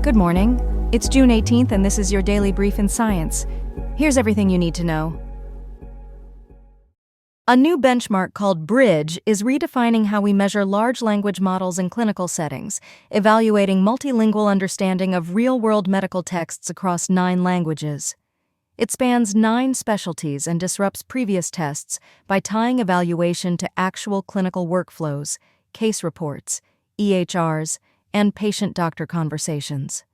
Good morning. It's June 18th and this is your daily brief in science. Here's everything you need to know. A new benchmark called Bridge is redefining how we measure large language models in clinical settings, evaluating multilingual understanding of real-world medical texts across 9 languages. It spans 9 specialties and disrupts previous tests by tying evaluation to actual clinical workflows, case reports, EHRs, and patient-doctor conversations.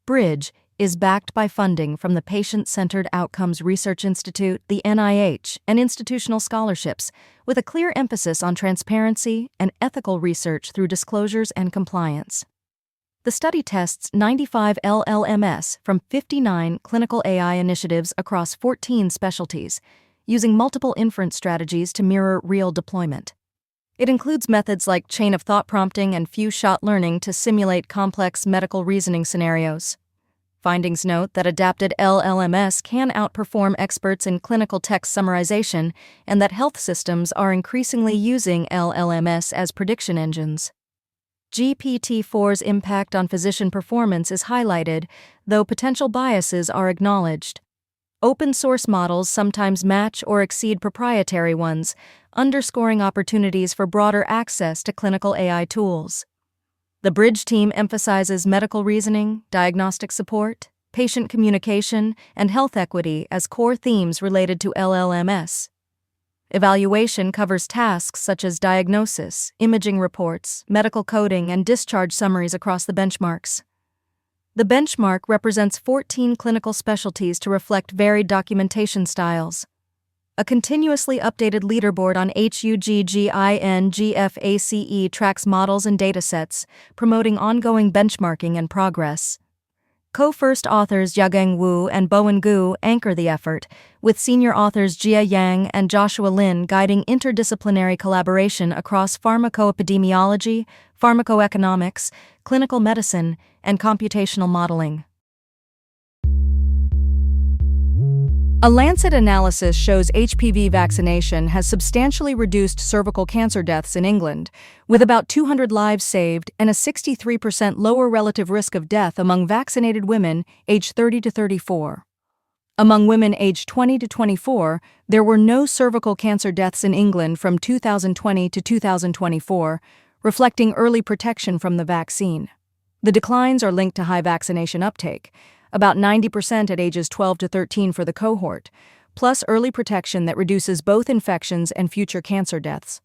Bridge is backed by funding from the Patient-Centered Outcomes Research Institute, the NIH, and institutional scholarships, with a clear emphasis on transparency and ethical research through disclosures and compliance. The study tests 95 LLMs from 59 clinical AI initiatives across 14 specialties, using multiple inference strategies to mirror real deployment. It includes methods like chain-of-thought prompting and few-shot learning to simulate complex medical reasoning scenarios. Findings note that adapted LLMs can outperform experts in clinical text summarization and that health systems are increasingly using LLMs as prediction engines. GPT-4's impact on physician performance is highlighted, though potential biases are acknowledged. Open-source models sometimes match or exceed proprietary ones, underscoring opportunities for broader access to clinical AI tools. The Bridge team emphasizes medical reasoning, diagnostic support, patient communication, and health equity as core themes related to LLMs. Evaluation covers tasks such as diagnosis, imaging reports, medical coding, and discharge summaries across the benchmarks. The benchmark represents 14 clinical specialties to reflect varied documentation styles. A continuously updated leaderboard on HUGGINGFACE tracks models and datasets, promoting ongoing benchmarking and progress. Co-first authors Yagang Wu and Bowen Gu anchor the effort, with senior authors Jia Yang and Joshua Lin guiding interdisciplinary collaboration across pharmacoepidemiology, pharmacoeconomics, clinical medicine, and computational modeling. A Lancet analysis shows HPV vaccination has substantially reduced cervical cancer deaths in England, with about 200 lives saved and a 63% lower relative risk of death among vaccinated women aged 30 to 34. Among women aged 20 to 24, there were no cervical cancer deaths in England from 2020 to 2024, reflecting early protection from the vaccine. The declines are linked to high vaccination uptake, about 90% at ages 12 to 13 for the cohort, plus early protection that reduces both infections and future cancer deaths.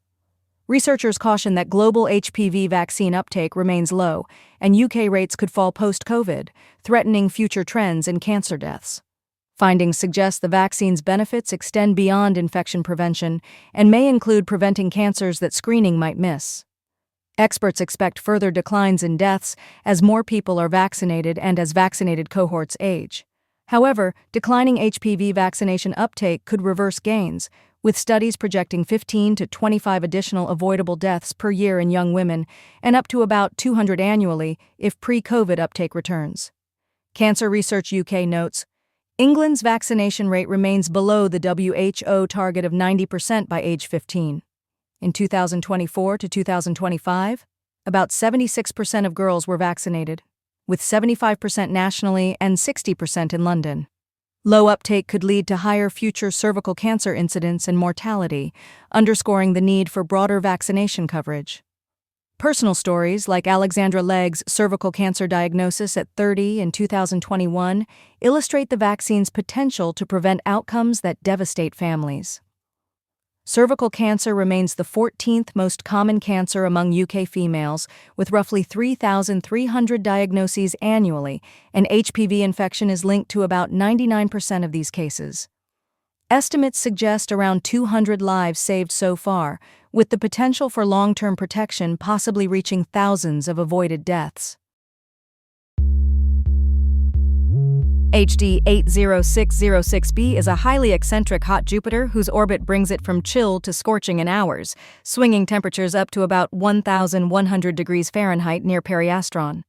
Researchers caution that global HPV vaccine uptake remains low, and UK rates could fall post-COVID, threatening future trends in cancer deaths. Findings suggest the vaccine's benefits extend beyond infection prevention and may include preventing cancers that screening might miss. Experts expect further declines in deaths as more people are vaccinated and as vaccinated cohorts age. However, declining HPV vaccination uptake could reverse gains, with studies projecting 15 to 25 additional avoidable deaths per year in young women and up to about 200 annually if pre-COVID uptake returns. Cancer Research UK notes, England's vaccination rate remains below the WHO target of 90% by age 15. In 2024 to 2025, about 76% of girls were vaccinated, with 75% nationally and 60% in London. Low uptake could lead to higher future cervical cancer incidence and mortality, underscoring the need for broader vaccination coverage. Personal stories like Alexandra Legg's cervical cancer diagnosis at 30 in 2021 illustrate the vaccine's potential to prevent outcomes that devastate families. Cervical cancer remains the 14th most common cancer among UK females, with roughly 3,300 diagnoses annually, and HPV infection is linked to about 99% of these cases. Estimates suggest around 200 lives saved so far, with the potential for long-term protection possibly reaching thousands of avoided deaths. HD 80606b is a highly eccentric hot Jupiter whose orbit brings it from chill to scorching in hours, swinging temperatures up to about 1,100 degrees Fahrenheit near periastron.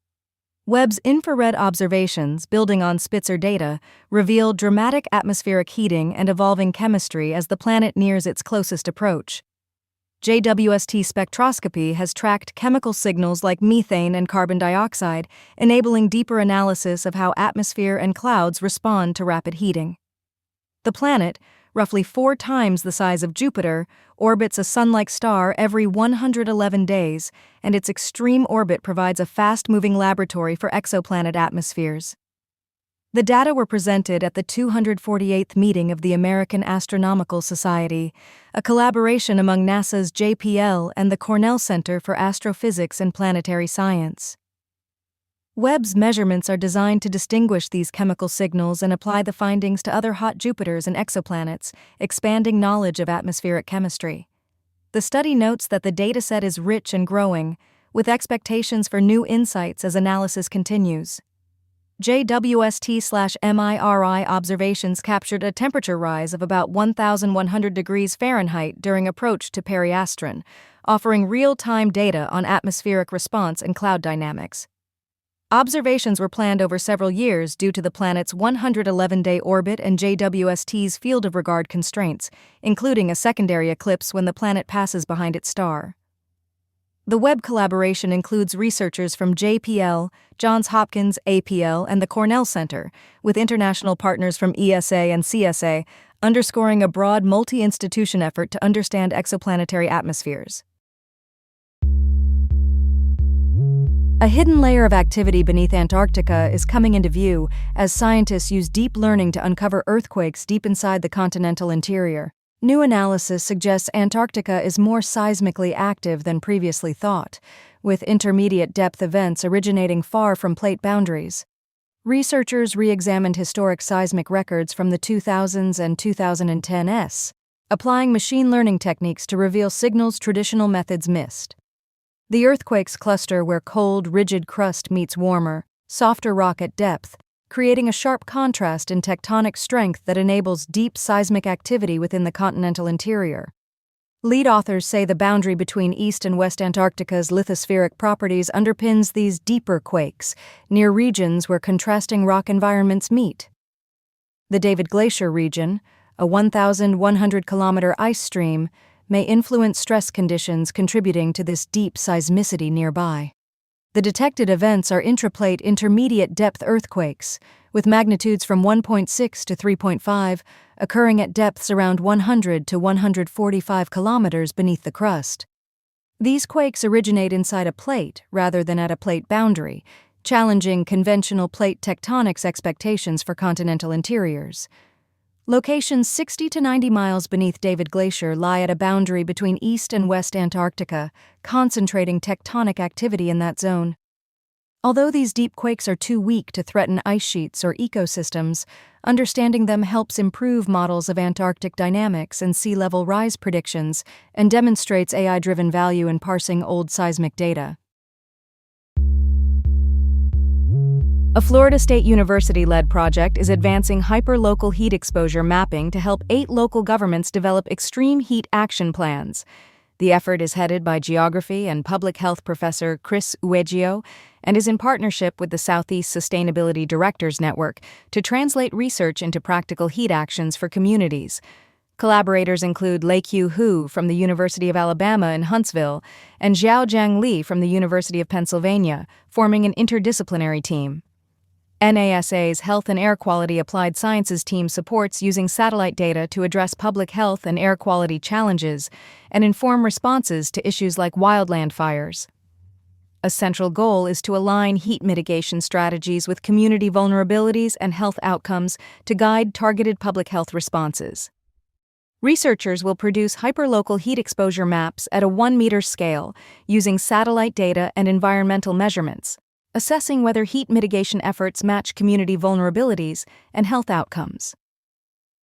Webb's infrared observations, building on Spitzer data, reveal dramatic atmospheric heating and evolving chemistry as the planet nears its closest approach. JWST spectroscopy has tracked chemical signals like methane and carbon dioxide, enabling deeper analysis of how atmosphere and clouds respond to rapid heating. The planet, roughly 4 times the size of Jupiter, orbits a sun-like star every 111 days, and its extreme orbit provides a fast-moving laboratory for exoplanet atmospheres. The data were presented at the 248th meeting of the American Astronomical Society, a collaboration among NASA's JPL and the Cornell Center for Astrophysics and Planetary Science. Webb's measurements are designed to distinguish these chemical signals and apply the findings to other hot Jupiters and exoplanets, expanding knowledge of atmospheric chemistry. The study notes that the dataset is rich and growing, with expectations for new insights as analysis continues. JWST/MIRI observations captured a temperature rise of about 1,100 degrees Fahrenheit during approach to periastron, offering real-time data on atmospheric response and cloud dynamics. Observations were planned over several years due to the planet's 111-day orbit and JWST's field of regard constraints, including a secondary eclipse when the planet passes behind its star. The Webb collaboration includes researchers from JPL, Johns Hopkins, APL, and the Cornell Center, with international partners from ESA and CSA, underscoring a broad multi-institution effort to understand exoplanetary atmospheres. A hidden layer of activity beneath Antarctica is coming into view as scientists use deep learning to uncover earthquakes deep inside the continental interior. New analysis suggests Antarctica is more seismically active than previously thought, with intermediate depth events originating far from plate boundaries. Researchers re-examined historic seismic records from the 2000s and 2010s, applying machine learning techniques to reveal signals traditional methods missed. The earthquakes cluster where cold, rigid crust meets warmer, softer rock at depth, creating a sharp contrast in tectonic strength that enables deep seismic activity within the continental interior. Lead authors say the boundary between East and West Antarctica's lithospheric properties underpins these deeper quakes, near regions where contrasting rock environments meet. The David Glacier region, a 1,100-kilometer ice stream, may influence stress conditions contributing to this deep seismicity nearby. The detected events are intraplate intermediate-depth earthquakes, with magnitudes from 1.6 to 3.5 occurring at depths around 100 to 145 kilometers beneath the crust. These quakes originate inside a plate rather than at a plate boundary, challenging conventional plate tectonics expectations for continental interiors. Locations 60 to 90 miles beneath David Glacier lie at a boundary between East and West Antarctica, concentrating tectonic activity in that zone. Although these deep quakes are too weak to threaten ice sheets or ecosystems, understanding them helps improve models of Antarctic dynamics and sea level rise predictions and demonstrates AI-driven value in parsing old seismic data. A Florida State University-led project is advancing hyperlocal heat exposure mapping to help 8 local governments develop extreme heat action plans. The effort is headed by geography and public health professor Chris Uegio and is in partnership with the Southeast Sustainability Directors Network to translate research into practical heat actions for communities. Collaborators include Lei-Kyu Hu from the University of Alabama in Huntsville and Xiaojiang Li from the University of Pennsylvania, forming an interdisciplinary team. NASA's Health and Air Quality Applied Sciences team supports using satellite data to address public health and air quality challenges and inform responses to issues like wildland fires. A central goal is to align heat mitigation strategies with community vulnerabilities and health outcomes to guide targeted public health responses. Researchers will produce hyperlocal heat exposure maps at a 1-meter scale using satellite data and environmental measurements, assessing whether heat mitigation efforts match community vulnerabilities and health outcomes.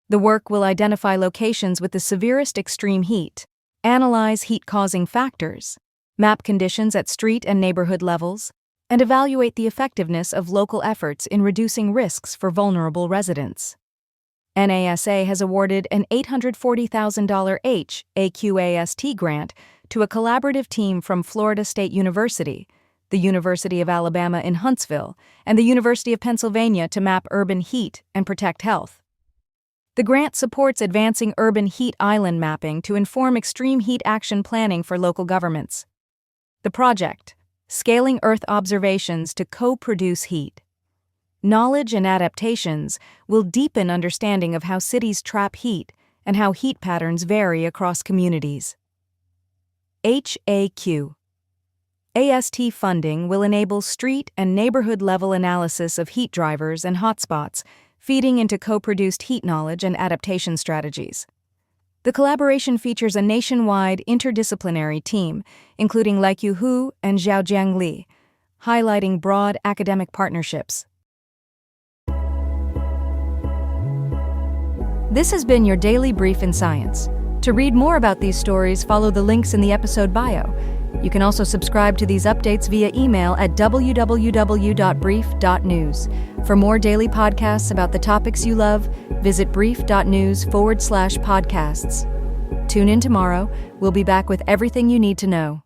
The work will identify locations with the severest extreme heat, analyze heat-causing factors, map conditions at street and neighborhood levels, and evaluate the effectiveness of local efforts in reducing risks for vulnerable residents. NASA has awarded an $840,000 HAQAST grant to a collaborative team from Florida State University, the University of Alabama in Huntsville, and the University of Pennsylvania to map urban heat and protect health. The grant supports advancing urban heat island mapping to inform extreme heat action planning for local governments. The project, Scaling Earth Observations to Co-Produce Heat. Knowledge and adaptations will deepen understanding of how cities trap heat and how heat patterns vary across communities. HAQ. AST funding will enable street and neighborhood-level analysis of heat drivers and hotspots, feeding into co-produced heat knowledge and adaptation strategies. The collaboration features a nationwide interdisciplinary team, including Laiku Hu and Xiaojiang Li, highlighting broad academic partnerships. This has been your Daily Brief in Science. To read more about these stories, follow the links in the episode bio. You can also subscribe to these updates via email at www.brief.news. For more daily podcasts about the topics you love, visit brief.news/podcasts. Tune in tomorrow. We'll be back with everything you need to know.